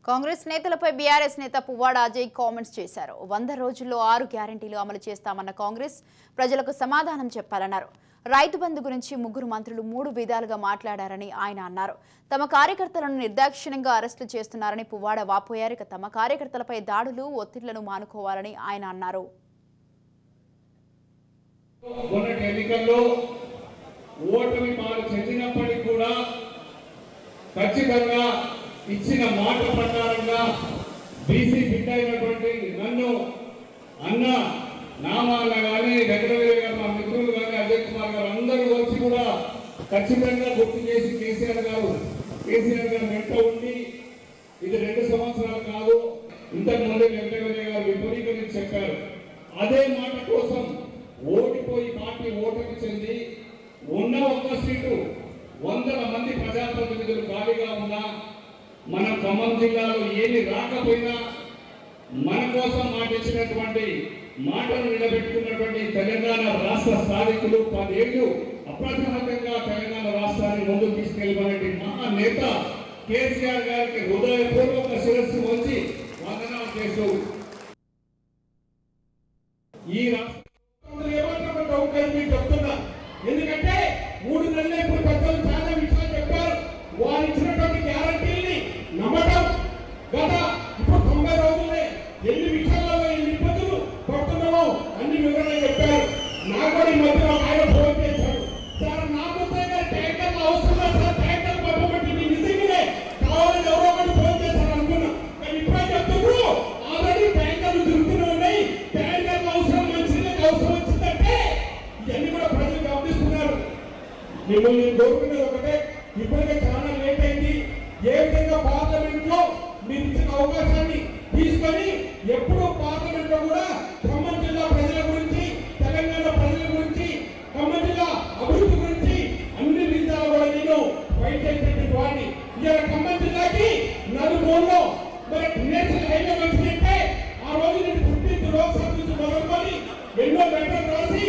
కాంగ్రెస్ నేతలపై బీఆర్ఎస్ నేత పువ్వాడ అజయ్ కామెంట్స్ చేశారు. 100 రోజుల్లో 6 గ్యారెంటీలు అమలు చేస్తామన్న కాంగ్రెస్ ప్రజలకు సమాధానం చెప్పాలన్నారు. రైతు బంధు గురించి 3 మంత్రులు 3 విధాలుగా మాట్లాడారని ఆయన అన్నారు. తమ కార్యకర్తలను నిర్దాక్షిణ్యంగా అరెస్టు చేస్తున్నారని పువ్వాడ వాపోయారు. తమ కార్యకర్తలపై దాడులు ఒత్తిళ్లను మానుకోవాలని ఆయన అన్నారు. ఇచ్చిన మాట ప్రకారంగా బీసీ బిడ్డ అయినటువంటి నన్ను అన్న నామాల కానీ వెంకటవీర గారు మా మిత్రులు కానీ అజయ్ కుమార్ గారు అందరూ వచ్చి కూడా ఖచ్చితంగా గుర్తు చేసి కేసీఆర్ గారు వెంట ఉండి ఇది 2 సంవత్సరాలు కాదు, ఇంతకు ముందే వెంకటవీర గారు విపరీతంగా చెప్పారు. అదే మాట కోసం ఓడిపోయి పార్టీ ఓటమి చెంది ఉన్న ఒక్క సీటు 100 మంది ప్రజాప్రతినిధులు ఖాళీగా ఉన్నా మన ఖమ్మం జిల్లాలో ఏమి రాకపోయినా మన కోసం మాట ఇచ్చినటువంటి మాటను నిలబెట్టుకున్నటువంటి తెలంగాణ రాష్ట్ర స్థానికులు 10 ఏళ్లు అప్రతిహతంగా తెలంగాణ రాష్ట్రాన్ని ముందుకు తీసుకెళ్లబడే మహా నేత కేసీఆర్ గారికి హృదయపూర్వక శిరస్సు వచ్చి వందనాలు చేస్తూ ఈ రాష్ట్రంలో ఏమాత్రం డౌట్ మీకు చెప్తున్నా. ఎందుకంటే 3 నెలలు ఇప్పుడు పెద్దలు చాలా విషయాలు చెప్పారు. వారు ఇచ్చినటువంటి గ్యారంటీల్ని నమ్మటం గత ఇప్పుడు 90 రోజులే ఎన్ని విషయాలలో ఎన్ని ఇబ్బందులు పడుతున్నామో అన్ని వివరంగా చెప్పారు. నాకు కూడా ఈ మధ్య ఆయన ఫోన్ చేశాడు, సార్ నాకు ట్యాంకర్లు అవసరం లేదు సార్, ట్యాంకర్ పంపబట్టి నిజంగానే కావాలని ఎవరో ఒకటి ఫోన్ చేశారు అనుకున్నా. కానీ ఇప్పుడే చెప్తున్నారు ఆల్రెడీ ట్యాంకర్లు తిరుగుతూనే ఉన్నాయి, ట్యాంకర్లు అవసరం మంచిది అవసరం వచ్చిందంటే ఇవన్నీ కూడా ప్రజలు గమనిస్తున్నారు. మిమ్మల్ని కోరుకునేది ఒకటే, ఇప్పటికే చాలా లేట్ అయింది. ఏ విధంగా పార్లమెంట్ లో మీరు ఇచ్చిన అవకాశాన్ని తీసుకొని ఎప్పుడూ పార్లమెంట్ లో కూడా ఖమ్మం జిల్లా ప్రజల గురించి, తెలంగాణ ప్రజల గురించి, ఖమ్మం జిల్లా అభివృద్ధి గురించి అన్ని విధాలు కూడా నేను ఫైట్ చేసేటువంటి వాడిని. ఇవాళ ఖమ్మం జిల్లాకి నలుమూలలో మరి నేషనల్ హైవే వచ్చిందంటే ఆ రోజు నేను 15 లోక్సభ నుంచి మొదలుకొని ఎన్నో లెటర్లు రాసి